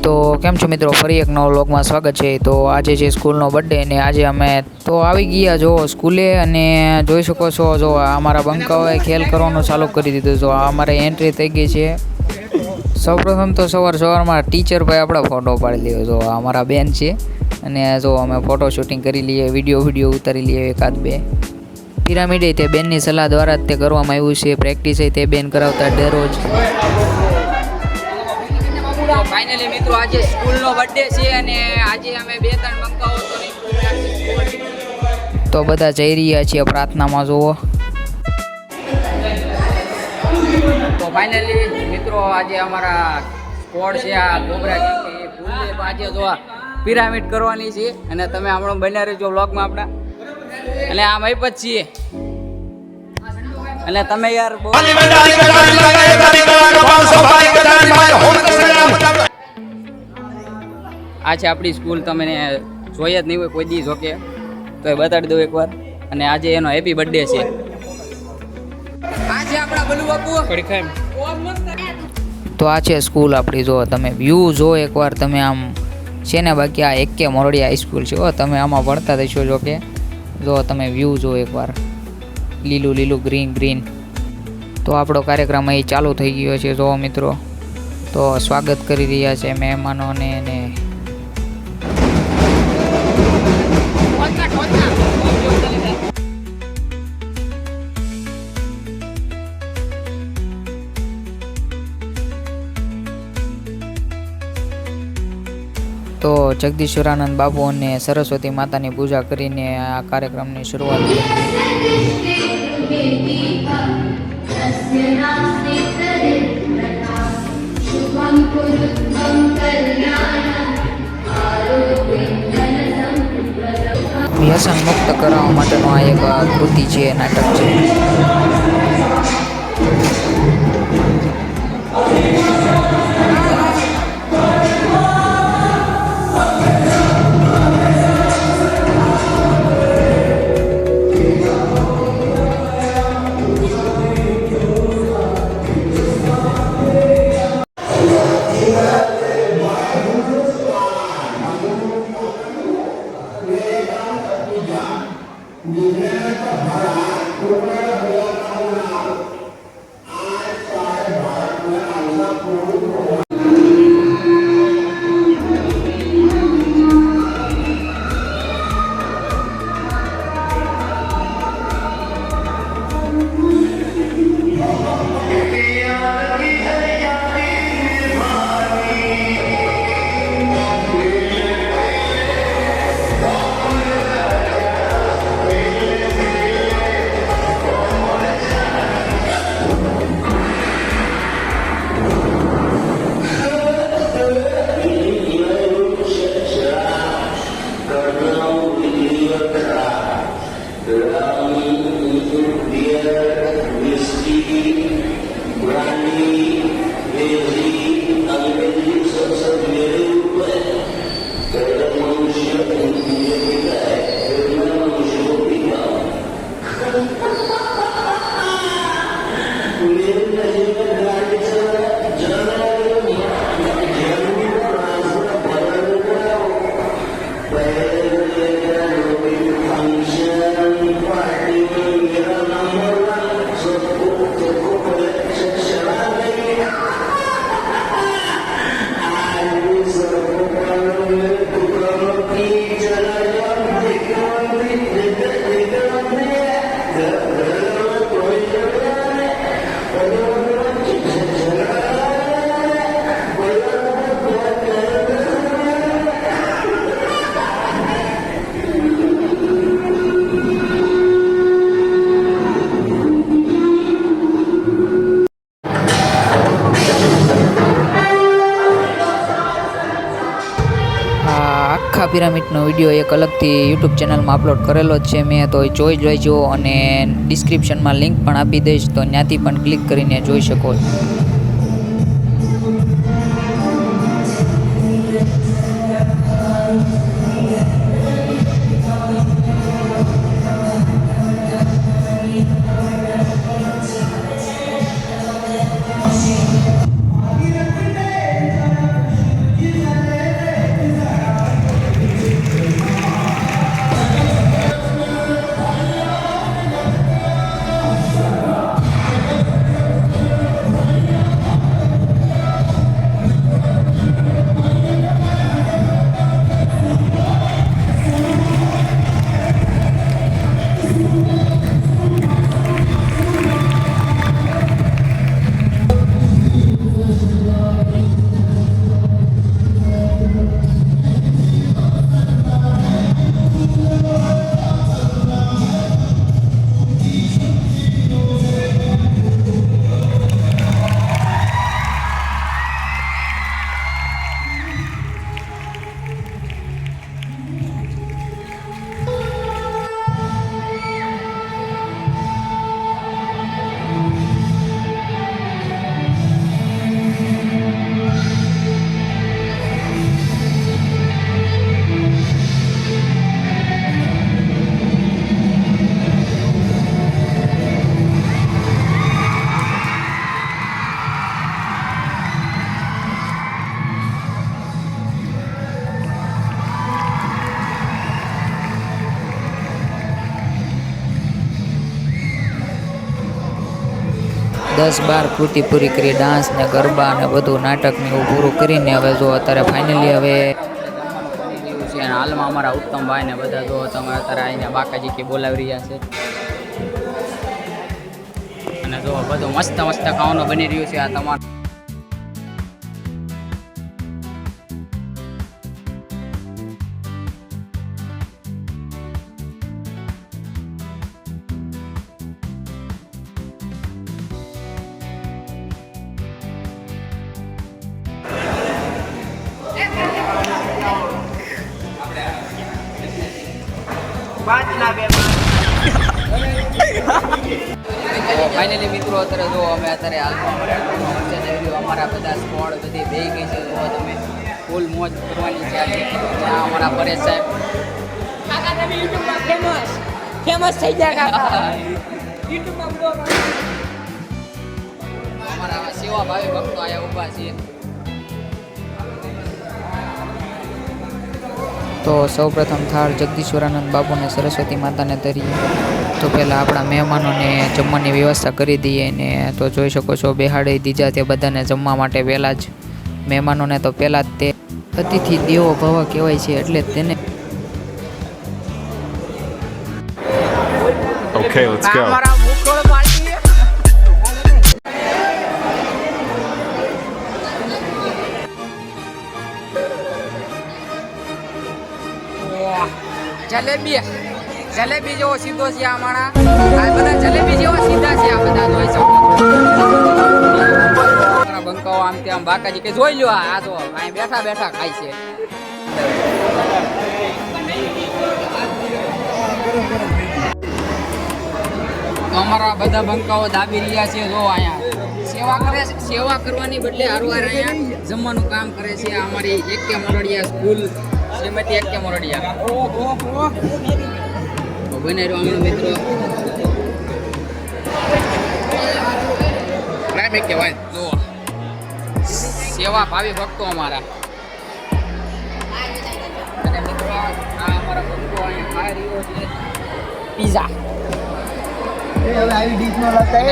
તો કેમ છો મિત્રો, ફરી એક નવો વ્લોગમાં સ્વાગત છે। તો આજે છે સ્કૂલનો બર્થડે ને આજે અમે તો આવી ગયા જો સ્કૂલે અને જોઈ શકો છો જો અમારા બંકાઓએ ખેલ કરવાનું ચાલુ કરી દીધું। જો અમારે એન્ટ્રી થઈ ગઈ છે। સૌપ્રથમ તો સવારમાં ટીચર ભાઈ આપણા ફોટો પાડી લીધો। જો અમારા બેન છે અને જો અમે ફોટો શૂટિંગ કરી લઈએ, વિડીયો ઉતારી લઈએ એકાદ બે। પિરામિડ તે બેનની સલાહ દ્વારા જ તે કરવામાં આવ્યું છે। પ્રેક્ટિસ તે બેન કરાવતા દરરોજ। ફાઇનલી મિત્રો આજે સ્કૂલનો બર્થડે છે અને આજે અમે બે ત્રણ બંકાઓ તો બધા જઈ રહ્યા છીએ પ્રાર્થનામાં જોવો। તો ફાઇનલી મિત્રો આજે અમારા સ્કોડ છે આ કોબરા ગેંગની ફૂલ આજે જો પિરામિડ કરવાની છે અને તમે હમણાં બન્યા રહેજો વ્લોગમાં આપણા। અને આ મહિપત છીએ અને તમે યાર આ છે આપણી સ્કૂલ, તમે જોઈ જ નહીં હોય કોઈ દી જોકે તો એ બતાડી દઉં એકવાર। અને આજે એનો હેપી બર્થડે છે। આ છે આપણા બલુ બાપુ। તો આ છે સ્કૂલ આપણી, જો તમે વ્યૂ જો એકવાર તમે આમ છે ને। બાકી આ એકે મોરડી હાઈસ્કૂલ છે, તમે આમાં ભણતા થશો જો કે જો તમે વ્યૂ જો એકવાર, લીલું લીલું ગ્રીન। તો આપણો કાર્યક્રમ અહીં ચાલુ થઈ ગયો છે જો મિત્રો। તો સ્વાગત કરી રહ્યા છે મહેમાનોને ને તો જગદીશ્વરાનંદ બાપુ અને સરસ્વતી માતાની પૂજા કરીને આ કાર્યક્રમની શરૂઆત કરી। વ્યસન મુક્ત કરાવવા માટેનો આ એક કૃતિ છે, નાટક છે। આખા પિરામિડનો વિડીયો એક અલગથી યુટ્યુબ ચેનલમાં અપલોડ કરેલો જ છે મેં, તો જોઈ લેજો અને ડિસ્ક્રિપ્શનમાં લિંક પણ આપી દઈશ, તો ત્યાંથી પણ ક્લિક કરીને જોઈ શકો છો। 10-12 કૃતિ પૂરી કરી, ડાન્સ ને ગરબા ને બધું નાટક ને એવું પૂરું કરીને હવે જો અત્યારે ફાઇનલી હવે હાલમાં અમારા ઉત્તમ ભાઈ ને બધા જો તમે અત્યારે અહીંયા બાકાજી કે બોલાવી રહ્યા છે અને જો બધું મસ્ત મસ્ત ખાવાનું બની રહ્યું છે. આ તમારું ફાઇનલી મિત્રો અત્યારે જો અમે અત્યારે હાલમાં અમારા બધા સ્કોડ બધી બે ગઈ છે. જો તમે ફૂલ મોજ કરવાની છે આજે. ત્યાં અમારા પરેશ સાહેબ ફેમસ થઈ ગયા અમારા સેવા ભાવી ભક્તો આયા ઊભા છીએ. તો સૌપ્રથમ થાળ જગદીશ્વરાનંદ બાપુને સરસ્વતી માતાને ધરીએ. તો પહેલાં આપણા મહેમાનોને જમવાની વ્યવસ્થા કરી દઈએ ને તો જોઈ શકો છો બેહાડી દીધા તે બધાને જમવા માટે. પહેલાં જ મહેમાનોને તો પહેલાં જ તે અતિથિ દેવો ભવ કહેવાય છે એટલે તેને Okay, let's go. જલેબી જેવો સીધો છે આ માણા. આ બધા જલેબી જેવા સીધા છે. આ બધા જોઈ શકો બંકાઓ આમ ત્યાં બાકાજી કે જોઈ લો. આ તો અહીં બેઠા બેઠા ખાય છે. અમારા બધા બંકાઓ દાબી રહ્યા છે. જો અહીંયા સેવા કરે છે. સેવા કરવાની બદલે હારવાર અહીંયા જમવાનું કામ કરે છે. અમારી એકે મોરડિયા સ્કૂલ શ્રીમતી એકે મોરડિયા બને રહ્યો મિત્રો. પ્રાઇમ કહેવાય જો સેવા ભાવી ભક્તો અમારા. અને મિત્રો આ અમારા ભક્તો અહીંયા ખાઈ રહ્યો છે પીઝા. હવે આવી ડીશનો લગતા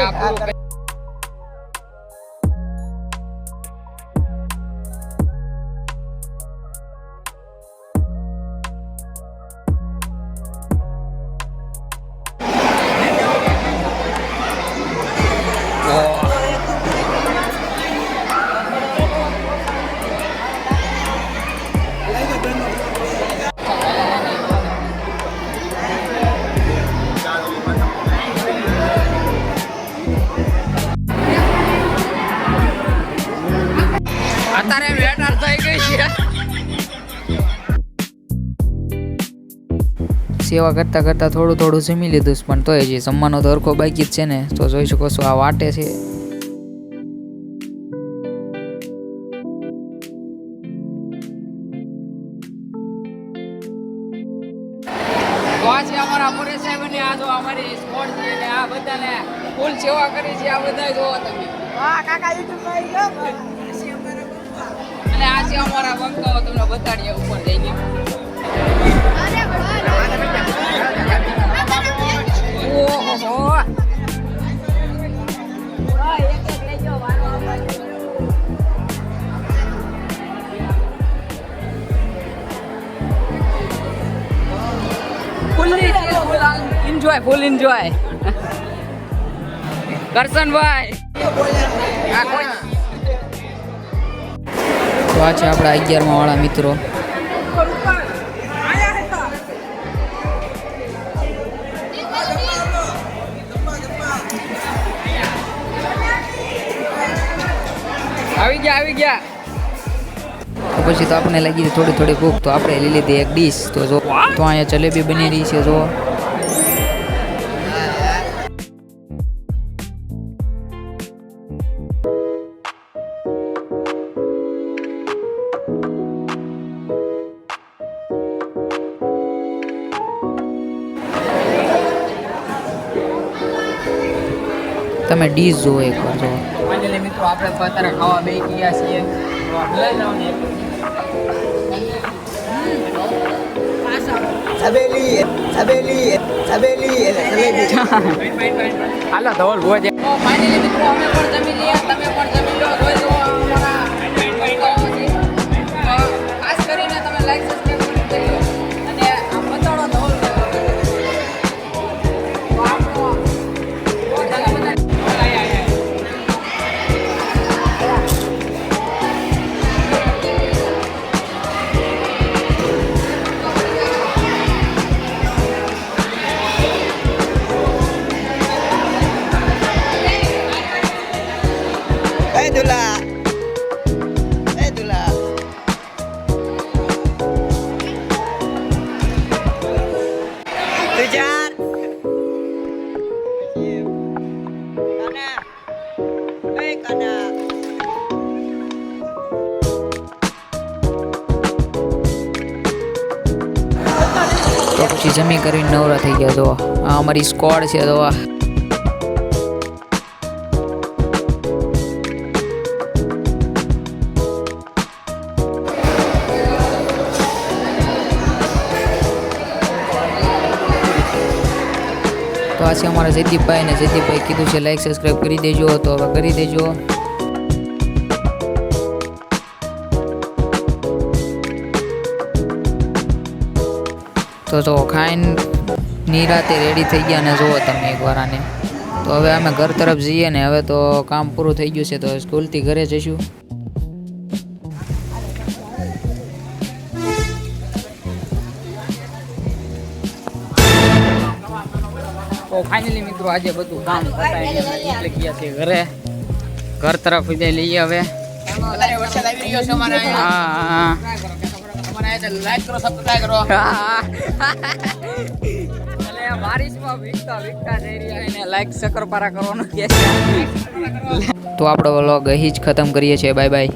અત્યારે વેટર થઈ ગઈ છે. સેવા કરતા કરતા થોડું થોડું જમી લીધું પણ તોય જે જમવાનો તો હરખો બાકી જ છે ને. તો જોઈ શકો છો આ વાટે છે. અમારા પરેશ સાહેબ ને આ જો અમારી સ્કોડ છે ને આ બધાને ફૂલ સેવા કરી છે. આ બધા જોવો તમે. વાહ કાકા યુટ્યુબ માં અને આ છે અમારા બંકાઓ. તમને બતાડીએ ઉપર જઈને. ઓહો ફૂલ એન્જોય કરશનભાઈ. તો આ છે આપણા 11મા વાળા મિત્રો. આવી ગયા. તો પછી તો આપણે લાગી હતી થોડી થોડી ભૂખ. તો આપણે લઈ લીધી એક ડીશ. તો જો તો અહીંયા જલેબી બની રહી છે. જો તમે ડીશ જુઓ એકવાર. જો ફાઇનલી મિત્રો આપણે અત્યારે ખાવા બે ગયા છીએ. હાલો ધવલ ભોજ. ફાઇનલી મિત્રો અમે પણ જમી લઈએ, તમે પણ જમી લો. જોઈ લો અમારા બંકાઓથી. તો ખાસ કરીને તમે લાઈક સબસ્ક્રાઈબ કરી દેજો અને આ બતાડો ધોલ Dula. Dula. Tujar. Kana. Kana. તો પછી જમી કરીને નવરા થઈ ગયા. જો આ અમારી સ્કોડ છે. તો તો આ છે અમારા જયદીપભાઈ ને જયદીપભાઈ કીધું છે લાઈક સબસ્ક્રાઈબ કરી દેજો. તો હવે કરી દેજો. તો જો ખાઈને નિરાતે રેડી થઈ ગયા ને જુઓ તમે એકવાર આને. તો હવે અમે ઘર તરફ જઈએ ને. હવે તો કામ પૂરું થઈ ગયું છે તો સ્કૂલથી ઘરે જઈશું. તો ફાઇનલી મિત્રો આજે બધું કામ પતાવીને અમે નીકળી ગયા છે ઘરે. ઘર તરફ વિદાય લઈએ હવે. વરસાદ આવી રહ્યો છે અમારે. હા લાઈક કરો, સબસ્ક્રાઇબ કરો. બારિશમાં વિકતા જઈ રહ્યા એને લાઈક શક્કરપારા કરવાનું કે છે. તો આપણો વ્લોગ અહીં જ ખતમ કરીએ છીએ. Bye bye.